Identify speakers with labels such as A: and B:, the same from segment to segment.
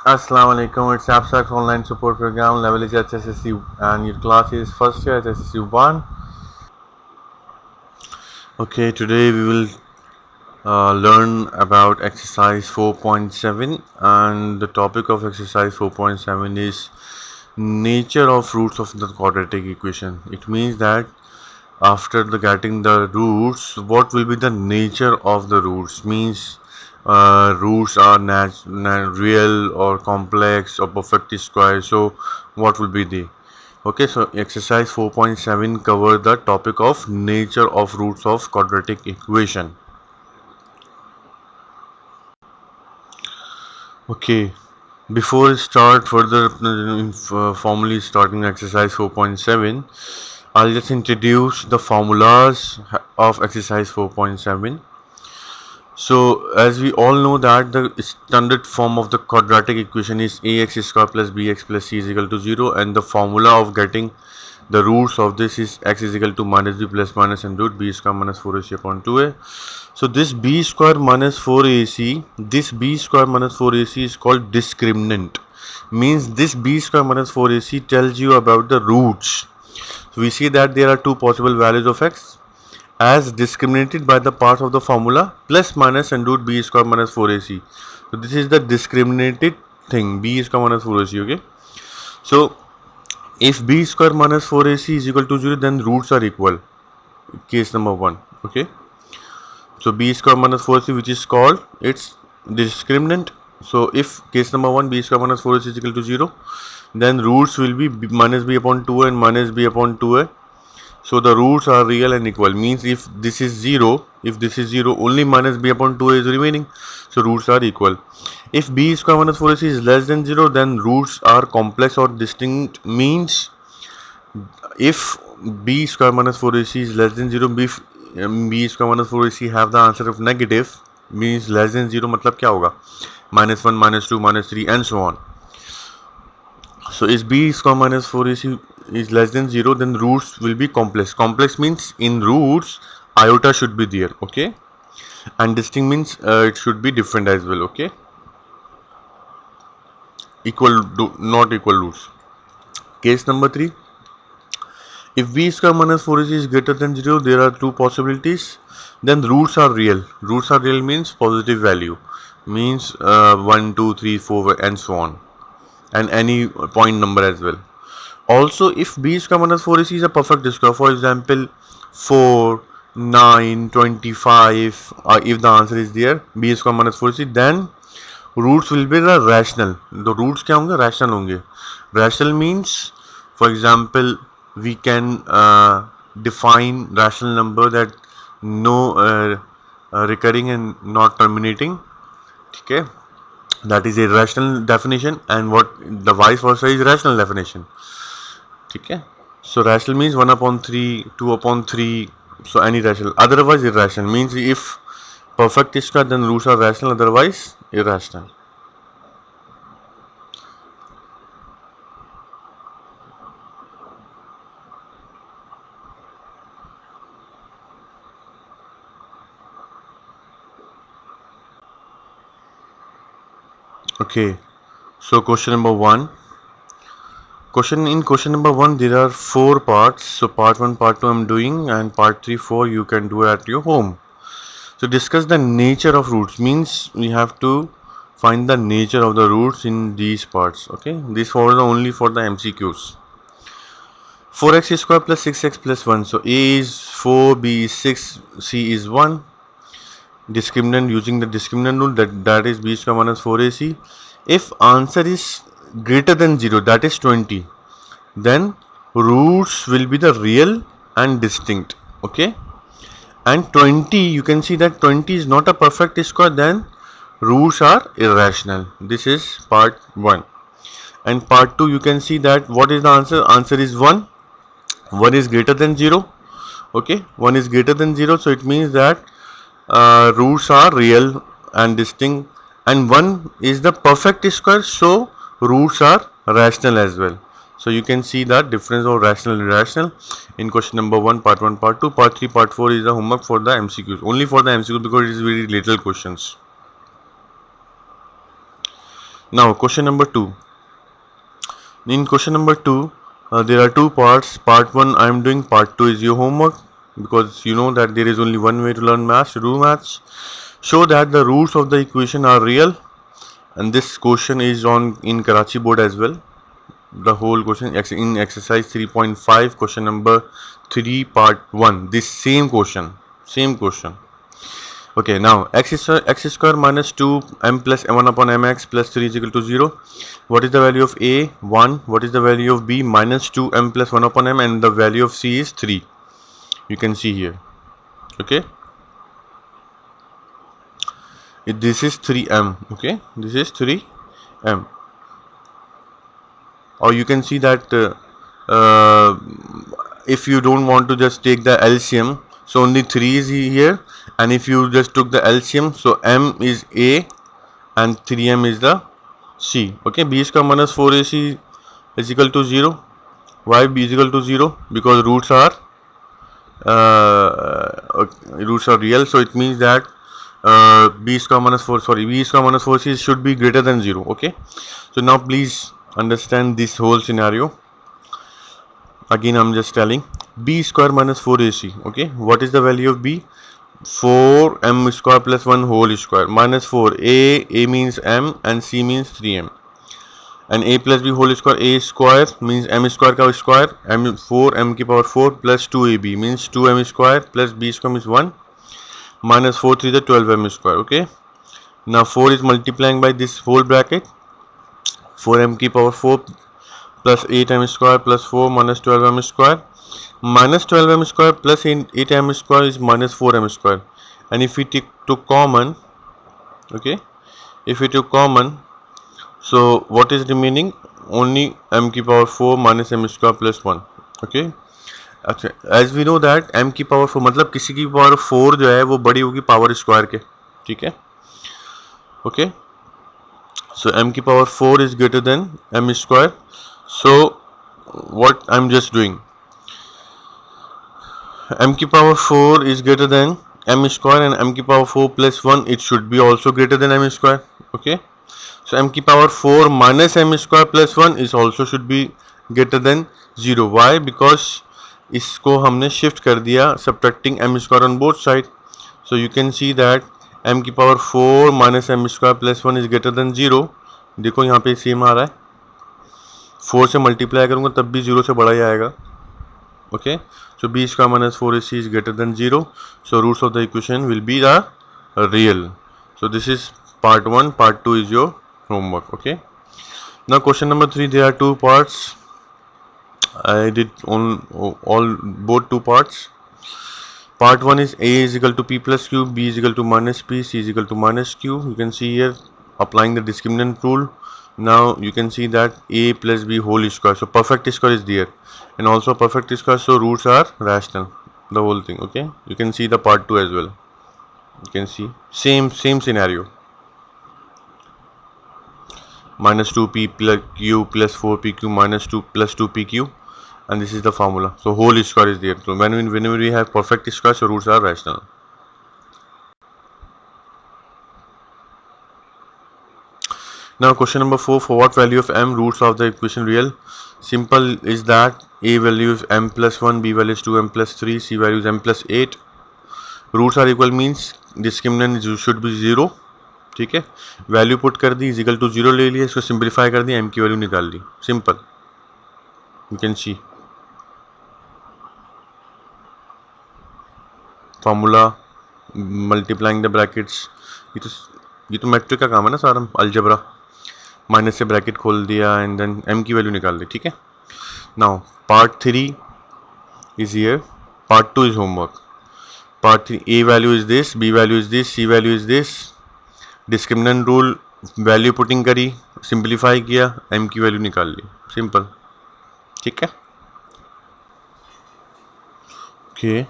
A: Assalamu alaikum. It's Abstract Online Support Program. Level is HSSC and your class is first year HSSC 1. Okay, today we will learn about exercise 4.7, and the topic of exercise 4.7 is nature of roots of the quadratic equation. It means that after getting the roots, what will be the nature of the roots? Means roots are real or complex or perfect square. So what will be the okay? So exercise 4.7 cover the topic of nature of roots of quadratic equation. Okay, before we start further formally starting exercise 4.7, I'll just introduce the formulas of exercise 4.7. So, as we all know that the standard form of the quadratic equation is ax square plus bx plus c is equal to 0, and the formula of getting the roots of this is x is equal to minus b plus minus and root b square minus 4ac upon 2a. So this b square minus 4ac, this b square minus 4ac is called discriminant. Means this b square minus 4ac tells you about the roots. So we see that there are two possible values of x as discriminated by the parts of the formula plus minus and root b square minus 4ac. So this is the discriminated thing, b square minus 4ac. Okay. So if b square minus 4ac is equal to 0, then roots are equal. Case number 1. Okay. So b square minus 4ac, which is called its discriminant. So if case number 1, b square minus 4ac is equal to 0, then roots will be minus b upon 2 and minus b upon 2a. So the roots are real and equal. Means if this is 0, only minus b upon 2a is remaining. So roots are equal. If b square minus 4ac is less than 0, then roots are complex or distinct. Means if b square minus 4ac is less than 0, b square minus 4ac have the answer of negative, means less than 0 मतलब क्या होगा, -1, -2, -3 and so on. So if b square minus 4ac is less than 0, then roots will be complex. Complex means in roots iota should be there. Okay, and distinct means it should be different as well. Okay, not equal roots. Case number 3, if b square minus 4ac is greater than 0, there are two possibilities. Then roots are real. Roots are real means positive value. Means 1, 2, 3, 4 and so on. And any point number as well. Also, if b square minus 4ac is a perfect square, for example 4, 9, 25, if the answer is there, b square minus 4ac, then roots will be the rational. The roots क्या होंगे? Rational होंगे. Rational means, for example, we can define rational number that no recurring and not terminating. Okay, that is a rational definition, and what the vice versa is rational definition. Okay, so rational means 1 upon 3, 2 upon 3, so any rational. Otherwise irrational means if perfect square, then roots are rational, otherwise irrational. Okay, so question number 1. Question number 1, there are 4 parts. So part 1, part 2 I'm doing, and part 3, 4 you can do at your home. So discuss the nature of roots means we have to find the nature of the roots in these parts. Okay, this was only for the MCQs. 4x square plus 6x plus 1. So a is 4, b is 6, c is 1. Discriminant, using the discriminant rule, that is b square minus 4ac. If answer is greater than 0, that is 20, then roots will be the real and distinct. Okay, and 20, you can see that 20 is not a perfect square, then roots are irrational. This is part 1. And part 2, you can see that what is the answer is 1. 1 is greater than 0. Okay, 1 is greater than 0, so it means that roots are real and distinct, and 1 is the perfect square, so roots are rational as well. So you can see that difference of rational and irrational in question number 1, part 1, part 2. Part 3, part 4 is the homework for the MCQs, only for the MCQ, because it is very little questions. Now question number 2. In question number 2, there are two parts. Part 1 I am doing, part 2 is your homework, because you know that there is only one way to learn maths, to do maths. Show that the roots of the equation are real, and this question is on in Karachi board as well. The whole question in exercise 3.5, question number 3, part 1. This same question. Okay, now x square minus 2 m plus m1 upon mx plus 3 is equal to 0. What is the value of a? 1. What is the value of b? Minus 2 m plus 1 upon m, and the value of c is 3. You can see here. Okay, this is 3m. Okay, this is 3m. Or you can see that if you don't want to just take the LCM, so only 3 is here, and if you just took the LCM, so m is a and 3m is the c. Okay, b square minus 4ac is equal to 0. Why b is equal to 0? Because roots are real, so it means that b square minus 4c should be greater than 0. Okay, so now please understand this whole scenario. Again I'm just telling, b square minus 4ac. Okay, what is the value of b? 4m square plus 1 whole square minus 4. A means m and c means 3m, and a plus b whole square. A square means m square का square, m 4m की power 4 plus 2ab means 2m square plus b square means 1 minus 4 3 the 12m square. Okay, now 4 is multiplying by this whole bracket, 4m की power 4 plus 8m square plus 4 minus 12m square. Minus 12m square plus 8m square is minus 4m square, and if we took common, okay, if we took common, so what is remaining? Only m की power 4 minus m square plus 1. Okay, अच्छा, as we know that m की power 4 मतलब किसी की power 4 जो है वो बड़ी होगी power square के, ठीक है. Okay, so m की power 4 is greater than m square. So what I'm just doing, m की power 4 is greater than m square, and m की power 4 plus 1, it should be also greater than m square. Okay, so m की power 4 minus m square plus 1 is also should be greater than 0. Why? Because इसको हमने shift कर दिया subtracting m square on both side. So you can see that m की power 4 minus m square plus 1 is greater than 0. देखो यहाँ पे same आ रहा है, 4 से मल्टीप्लाई करूँगा तब भी 0 से बड़ा ही आएगा. Okay, so b square minus 4ac is greater than 0. So roots of the equation will be the real. So this is part 1. Part 2 is your homework. Okay, now question number 3, there are two parts. I did on all both two parts. Part 1 is a is equal to p plus q, b is equal to minus p, c is equal to minus q. You can see here applying the discriminant rule. Now you can see that a plus b whole square, so perfect square is there, and also perfect square, so roots are rational, the whole thing. Okay, you can see the part 2 as well. You can see same scenario, minus 2p plus q plus 4pq minus 2 plus 2pq, and this is the formula. So whole square is there. So whenever we have perfect square, so roots are rational. Now question number 4, for what value of m roots of the equation real? Simple is that a value is m plus 1, b value is 2m plus 3, c value is m plus 8. Roots are equal means discriminant should be 0. ठीक है, value put कर दी, is equal to 0 ले लिया, इसको simplify कर दिया, m की value निकाल दी. Simple. You can see formula, multiplying the brackets. ये तो मैट्रिक का काम है ना सारा, अलजबरा. माइनस से ब्रैकेट खोल दिया एंड देन m की वैल्यू निकाल दी. ठीक है, now part 3 is here, part 2 is homework. Part 3, a value is this, b value is this, c value is this. Discriminant rule, value putting करी, simplify किया, m की value निकाल ली. Simple. ठीक है. Okay,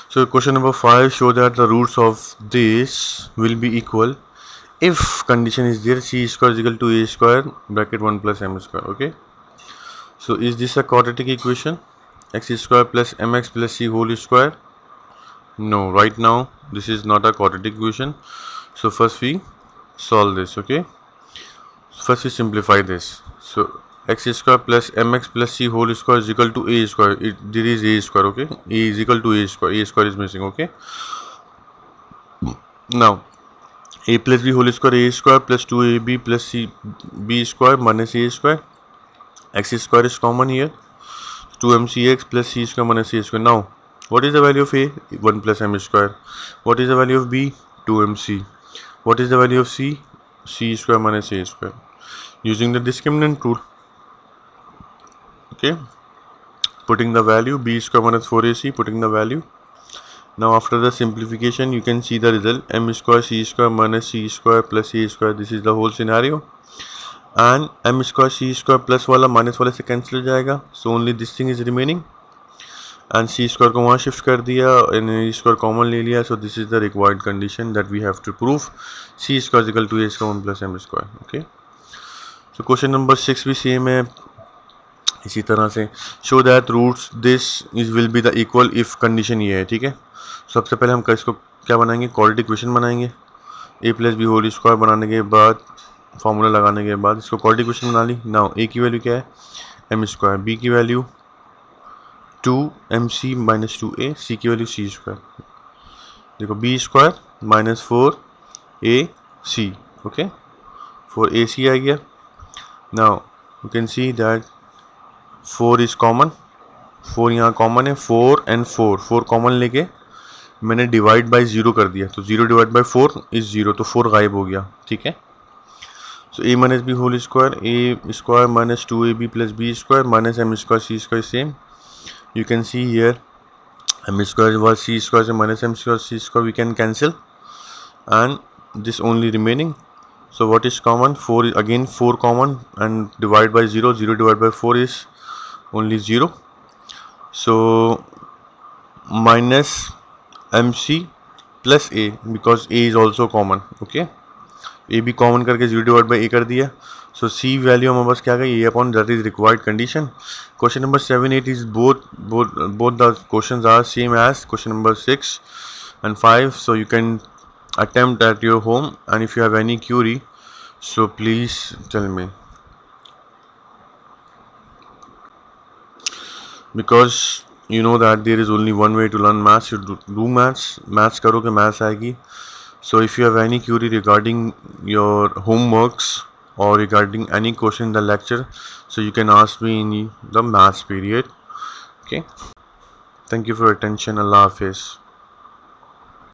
A: so question number 5, show that the roots of this will be equal if condition is there, c square is equal to a square bracket 1 plus m square. Okay, so is this a quadratic equation? X square plus mx plus c whole square? No, right now this is not a quadratic equation. So first we solve this. Okay, first we simplify this. So x square plus mx plus c whole square is equal to a square. There is a square, okay? A is equal to a square. A square is missing, okay? Now a plus b whole square, a square plus 2ab plus c b square minus a square. X square is common here. 2mcx plus c square minus c square. Now what is the value of a? 1 plus m square. What is the value of b? 2mc. What is the value of c? C square minus a square. Using the discriminant rule, okay, putting the value b square minus 4ac, putting the value. Now after the simplification you can see the result, m square c square minus c square plus a square. This is the whole scenario, and m square c square plus वाला minus वाले से cancel हो जाएगा, so only this thing is remaining, and c square को वहाँ shift कर दिया and a square common ले लिया. So this is the required condition that we have to prove. C square is equal to a square 1 plus m square. Okay, so question number 6 भी same है इसी तरह से. show that roots this is will be the equal if condition ये है. ठीक है, सबसे पहले हम इसको क्या बनाएंगे? क्वाड्रेटिक इक्वेशन बनाएंगे. a plus B whole square बनाने के बाद, फार्मूला लगाने के बाद इसको क्वाड्रेटिक इक्वेशन बना ली. नाउ a की वैल्यू क्या है? m square. b की value 2mc minus 2a. c की वैल्यू c स्क्वायर. देखो b square minus 4ac. Okay, 4ac आ गया. Now you can see that 4 is common. 4 यहाँ कॉमन है. 4 and 4 कॉमन लेके मैंने डिवाइड बाय 0 कर दिया, तो 0 डिवाइड बाय 4 इज 0, तो 4 गायब हो गया. ठीक है, so a minus B whole square, a square minus 2ab plus b square minus m square c square same. You can see here m square was c square से minus m square c square we can cancel and this only remaining. So what is common? 4 is again 4 common and divide by 0. 0 divided by 4 is only 0. So minus mc plus a, because a is also common. Okay, a भी common करके 0 divided by a कर दिया. So c value हमारे पास क्या आ गई? a upon that is required condition. Question number 7, 8 is both the questions are same as question number 6 and 5. So you can attempt at your home, and if you have any query, so please tell me, because you know that there is only one way to learn maths. You do maths करोगे maths आएगी. So if you have any query regarding your homeworks or regarding any question in the lecture, so you can ask me in the maths period. Okay, thank you for your attention. Allah Hafiz.